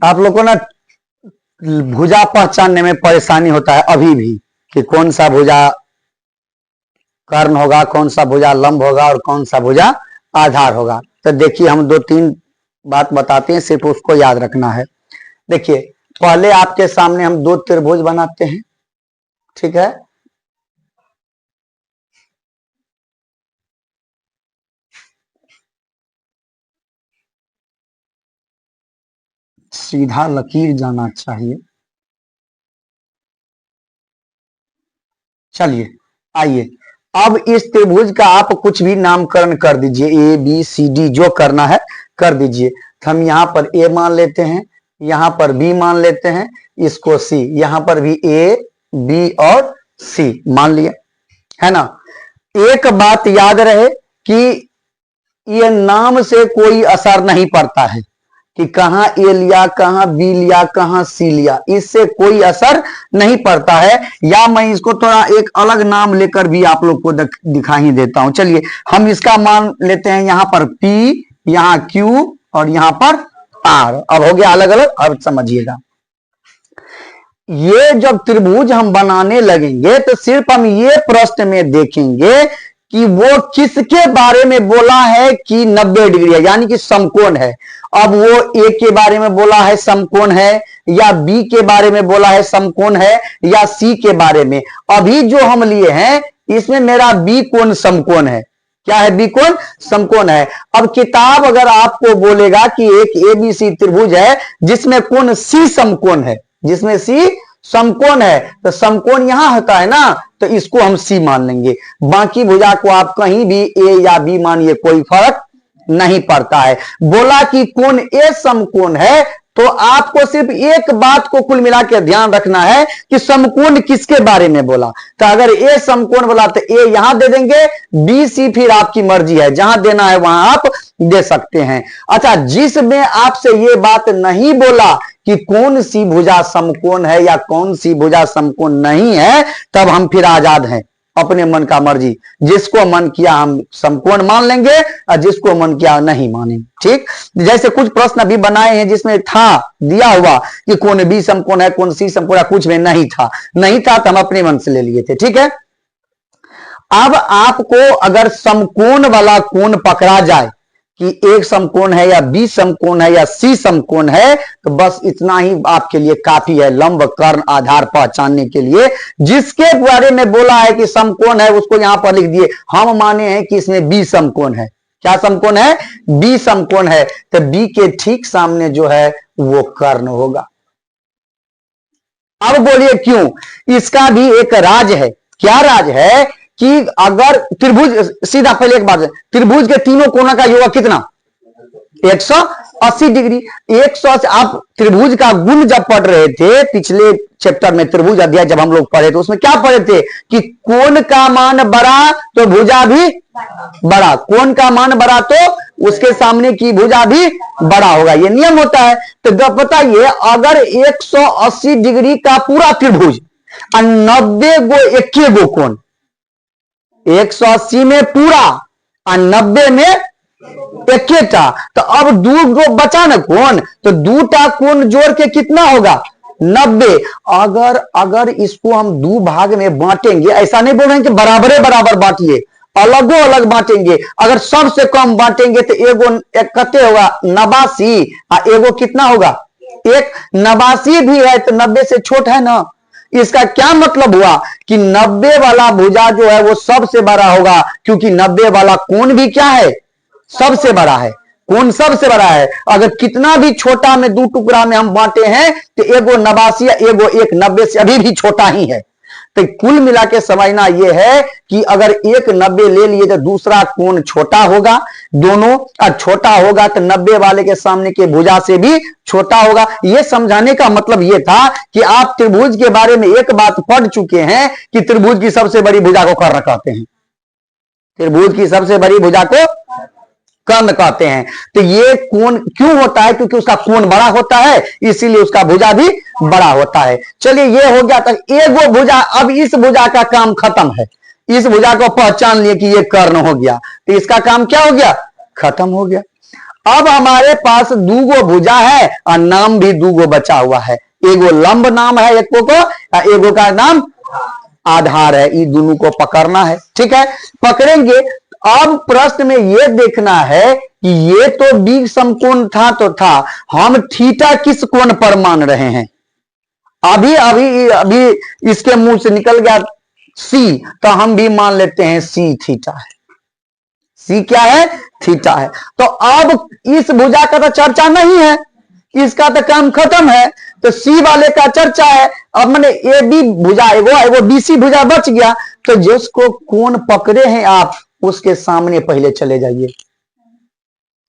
आप लोग को ना भुजा पहचानने में परेशानी होता है अभी भी, कि कौन सा भुजा कर्ण होगा, कौन सा भुजा लंब होगा और कौन सा भुजा आधार होगा। तो देखिए हम 2-3 बात बताते हैं, सिर्फ उसको याद रखना है। देखिए पहले आपके सामने हम 2 त्रिभुज बनाते हैं, ठीक है। सीधा लकीर जाना चाहिए। चलिए आइए, अब इस त्रिभुज का आप कुछ भी नामकरण कर दीजिए, ए बी सी डी जो करना है कर दीजिए। तो हम यहाँ पर ए मान लेते हैं, यहाँ पर बी मान लेते हैं, इसको सी, यहाँ पर भी ए बी और सी मान लिए, है ना। एक बात याद रहे कि ये नाम से कोई असर नहीं पड़ता है कि कहां ए लिया, कहां बी लिया, कहां सी लिया, इससे कोई असर नहीं पड़ता है। या मैं इसको थोड़ा एक अलग नाम लेकर भी आप लोग को दिखा ही देता हूं। चलिए हम इसका मान लेते हैं यहाँ पर P, यहाँ Q और यहाँ पर R। अब हो गया अलग अलग। अब समझिएगा, ये जब त्रिभुज हम बनाने लगेंगे तो सिर्फ हम ये प्रश्न में देखेंगे कि वो किसके बारे में बोला है कि 90 डिग्री है, यानी कि समकोण है। अब वो ए के बारे में बोला है समकोण है, या बी के बारे में बोला है समकोण है, या सी के बारे में। अभी जो हम लिए हैं इसमें मेरा बी कोण समकोण है। क्या है? बी कोण समकोण है। अब किताब अगर आपको बोलेगा कि एक एबीसी त्रिभुज है जिसमें कोण सी समकोण है, जिसमें सी समकोण है, तो समकोण यहां होता है ना, तो इसको हम सी मान लेंगे। बाकी भुजा को आप कहीं भी ए या बी मानिए, कोई फर्क नहीं पड़ता है। बोला कि कोण ए समकोण है, तो आपको सिर्फ एक बात को कुल मिला के ध्यान रखना है कि समकोण किसके बारे में बोला। तो अगर ए समकोण बोला तो ए यहां दे देंगे, बी सी फिर आपकी मर्जी है, जहां देना है वहां आप दे सकते हैं। अच्छा, जिसमें आपसे ये बात नहीं बोला कि कौन सी भुजा समकोण है या कौन सी भुजा समकोण नहीं है, तब हम फिर आजाद हैं, अपने मन का मर्जी। जिसको मन किया हम समकोण मान लेंगे और जिसको मन किया नहीं मानेंगे। ठीक, जैसे कुछ प्रश्न अभी बनाए हैं जिसमें था दिया हुआ कि कौन बी समकोण है, कौन सी समकोण है, कुछ में नहीं था तो हम अपने मन से ले लिए थे। ठीक है, अब आपको अगर समकोण वाला कोण पकड़ा जाए कि एक समकोण है या बी समकोण है या सी समकोण है, तो बस इतना ही आपके लिए काफी है लंब कर्ण आधार पहचानने के लिए। जिसके बारे में बोला है कि समकोण है उसको यहां पर लिख दिए। हम माने हैं कि इसमें बी समकोण है। क्या समकोण है? बी समकोण है, तो बी के ठीक सामने जो है वो कर्ण होगा। अब बोलिए क्यों? इसका भी एक राज है। क्या राज है? कि अगर त्रिभुज, सीधा पहले एक बात है, त्रिभुज के तीनों कोणों का योग कितना? 180 डिग्री। 180। आप त्रिभुज का गुण जब पढ़ रहे थे पिछले चैप्टर में, त्रिभुज अध्याय जब हम लोग पढ़े तो उसमें क्या पढ़े थे कि कोण का मान बड़ा तो भुजा भी बड़ा, कोण का मान बड़ा तो उसके सामने की भुजा भी बड़ा होगा। ये नियम होता है। तो बताइए, अगर 180 डिग्री का पूरा त्रिभुज और 90 गो इक्के गो कोण, 180 में पूरा और 90 में इक्केटा, तो अब दो गो बचा ना कोण, तो दूटा कोण जोड़ के कितना होगा? 90। अगर इसको हम दो भाग में बांटेंगे, ऐसा नहीं बोल रहे हैं कि बराबरे बराबर बांटिए, अलगो अलग बांटेंगे। अगर सबसे कम बांटेंगे तो एगो एक कते होगा 89 और एगो कितना होगा? एक 89 भी है तो 90 से छोटा है ना। इसका क्या मतलब हुआ कि 90 वाला भुजा जो है वो सबसे बड़ा होगा, क्योंकि 90 वाला कोण भी क्या है? सबसे बड़ा है। कोण सबसे बड़ा है। अगर कितना भी छोटा में दो टुकड़ा में हम बांटे हैं तो एगो 89 एगो एक 90 से अभी भी छोटा ही है। तो कुल मिला के समझना यह है कि अगर एक 90 ले लिए तो दूसरा कोण छोटा होगा, दोनों छोटा होगा तो 90 वाले के सामने के भुजा से भी छोटा होगा। यह समझाने का मतलब यह था कि आप त्रिभुज के बारे में एक बात पढ़ चुके हैं कि त्रिभुज की सबसे बड़ी भुजा को कर्ण कहते हैं। त्रिभुज की सबसे बड़ी भुजा को कर्ण कहते हैं। तो ये कोण क्यों होता है? क्योंकि उसका कोण बड़ा होता है, इसीलिए उसका भुजा भी बड़ा होता है। चलिए ये हो गया। तो एगो भुजा, अब इस भुजा का काम खत्म है। इस भुजा को पहचान लिए कि ये कर्ण हो गया, तो इसका काम क्या हो गया? खत्म हो गया। अब हमारे पास दूगो भुजा है और नाम भी दूगो बचा हुआ है। एगो लंब नाम है एको को, एगो का नाम आधार है। ये दोनों को पकड़ना है। ठीक है, पकड़ेंगे। अब प्रश्न में यह देखना है कि ये तो बी समकोण था तो था, हम थीटा किस कोण पर मान रहे हैं? अभी अभी अभी इसके मुंह से निकल गया सी, तो हम भी मान लेते हैं सी थीटा है। सी क्या है? थीटा है। तो अब इस भुजा का तो चर्चा नहीं है, इसका तो काम खत्म है, तो सी वाले का चर्चा है। अब मैंने ए बी भुजा एगो बीसी भुजा बच गया, तो जिसको कोण पकड़े हैं आप उसके सामने पहले चले जाइए।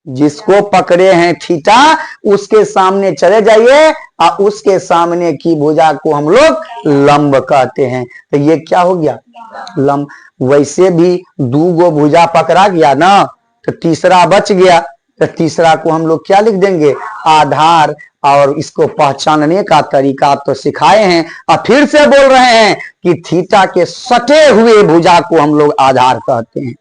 जिसको पकड़े हैं थीटा उसके सामने चले जाइए, और उसके सामने की भुजा को हम लोग लंब कहते हैं। तो ये क्या हो गया? लंब। वैसे भी दूगो भुजा पकड़ा गया ना, तो तीसरा बच गया, तो तीसरा को हम लोग क्या लिख देंगे? आधार। और इसको पहचानने का तरीका तो सिखाए हैं, और फिर से बोल रहे हैं कि थीटा के सटे हुए भुजा को हम लोग आधार कहते हैं।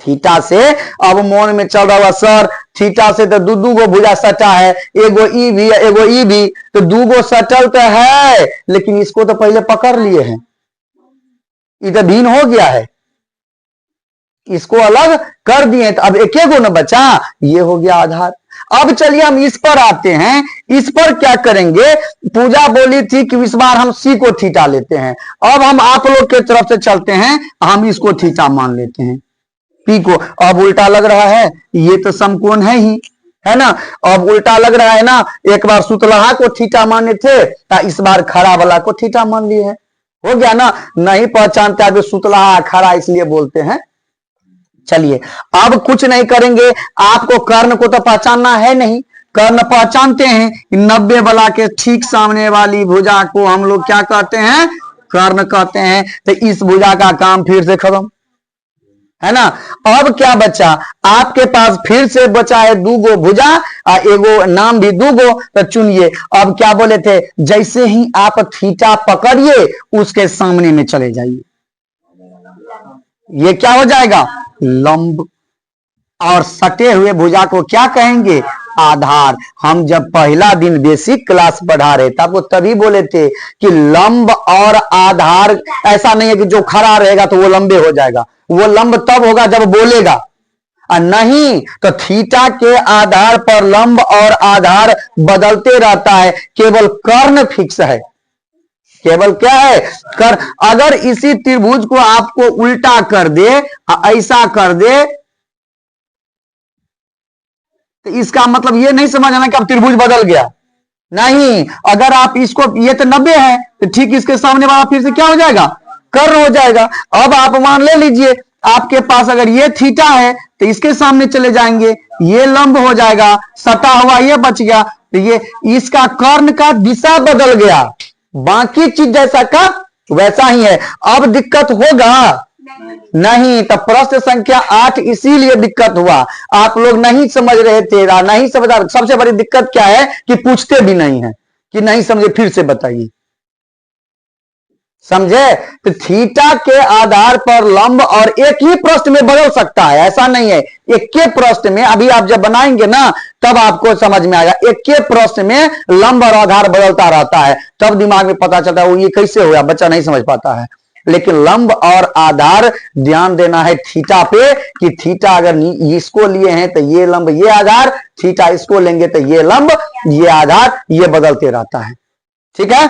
थीटा से अब मौन में चल रहा हुआ सर, थीटा से तो दूगो भुजा सटा है, एगो ई भी एगो ई भी, तो दूगो सटल तो है, लेकिन इसको तो पहले पकड़ लिए हैं, ये तो भिन्न हो गया है, इसको अलग कर दिए, तो अब एक न बचा, ये हो गया आधार। अब चलिए हम इस पर आते हैं। इस पर क्या करेंगे? पूजा बोली थी कि इस बार हम सी को थीटा लेते हैं। अब हम आप लोग के तरफ से चलते हैं, हम इसको थीटा मान लेते हैं, पी को। अब उल्टा लग रहा है, ये तो समकोण है ही, है ना। अब उल्टा लग रहा है ना, एक बार सुतलहा को थीटा माने थे, इस बार खड़ा वाला को थीटा मान लिए है। हो गया ना। नहीं पहचानते अभी सुतलहा खड़ा इसलिए बोलते हैं। चलिए अब कुछ नहीं करेंगे, आपको कर्ण को तो पहचानना है नहीं, कर्ण पहचानते हैं। 90 वाला के ठीक सामने वाली भुजा को हम लोग क्या कहते हैं? कर्ण कहते हैं। तो इस भुजा का काम फिर से खत्म, है ना। अब क्या बचा? आपके पास फिर से बचा है दूगो भुजा, एगो नाम भी दूगो, तो चुनिए। अब क्या बोले थे? जैसे ही आप थीटा पकड़िए उसके सामने में चले जाइए, ये क्या हो जाएगा? लंब। और सटे हुए भुजा को क्या कहेंगे? आधार। हम जब पहला दिन बेसिक क्लास पढ़ा रहे थे आपको तभी बोले थे कि लंब और आधार ऐसा नहीं है कि जो खड़ा रहेगा तो वो लंबे हो जाएगा, वो लंब तब होगा जब बोलेगा, और नहीं तो थीटा के आधार पर लंब और आधार बदलते रहता है, केवल कर्ण फिक्स है। केवल क्या है? कर। अगर इसी त्रिभुज को आपको उल्टा कर दे, ऐसा कर दे, तो इसका मतलब ये नहीं समझना कि अब त्रिभुज बदल गया, नहीं। अगर आप इसको, ये तो 90 है, तो ठीक इसके सामने वाला फिर से क्या हो जाएगा? कर्ण हो जाएगा। अब आप मान ले लीजिए आपके पास अगर ये थीटा है तो इसके सामने चले जाएंगे, ये लंब हो जाएगा, सटा हुआ ये बच गया, तो ये इसका कर्ण का दिशा बदल गया, बाकी चीज जैसा का वैसा ही है। अब दिक्कत होगा नहीं, तो प्रश्न संख्या 8 इसीलिए दिक्कत हुआ, आप लोग नहीं समझ रहे थे, नहीं समझ। सबसे बड़ी दिक्कत क्या है कि पूछते भी नहीं है कि नहीं समझे, फिर से बताइए, समझे। तो थीटा के आधार पर लंब और एक ही प्रश्न में बदल सकता है, ऐसा नहीं है। एक के प्रश्न में, अभी आप जब बनाएंगे ना तब आपको समझ में आएगा, एक के प्रश्न में लंब और आधार बदलता रहता है, तब दिमाग में पता चलता है वो ये कैसे हुआ, बच्चा नहीं समझ पाता है। लेकिन लंब और आधार ध्यान देना है थीटा पे, कि थीटा अगर इसको लिए हैं तो ये लंब ये आधार, थीटा इसको लेंगे तो ये लंब ये आधार, ये बदलते रहता है। ठीक है।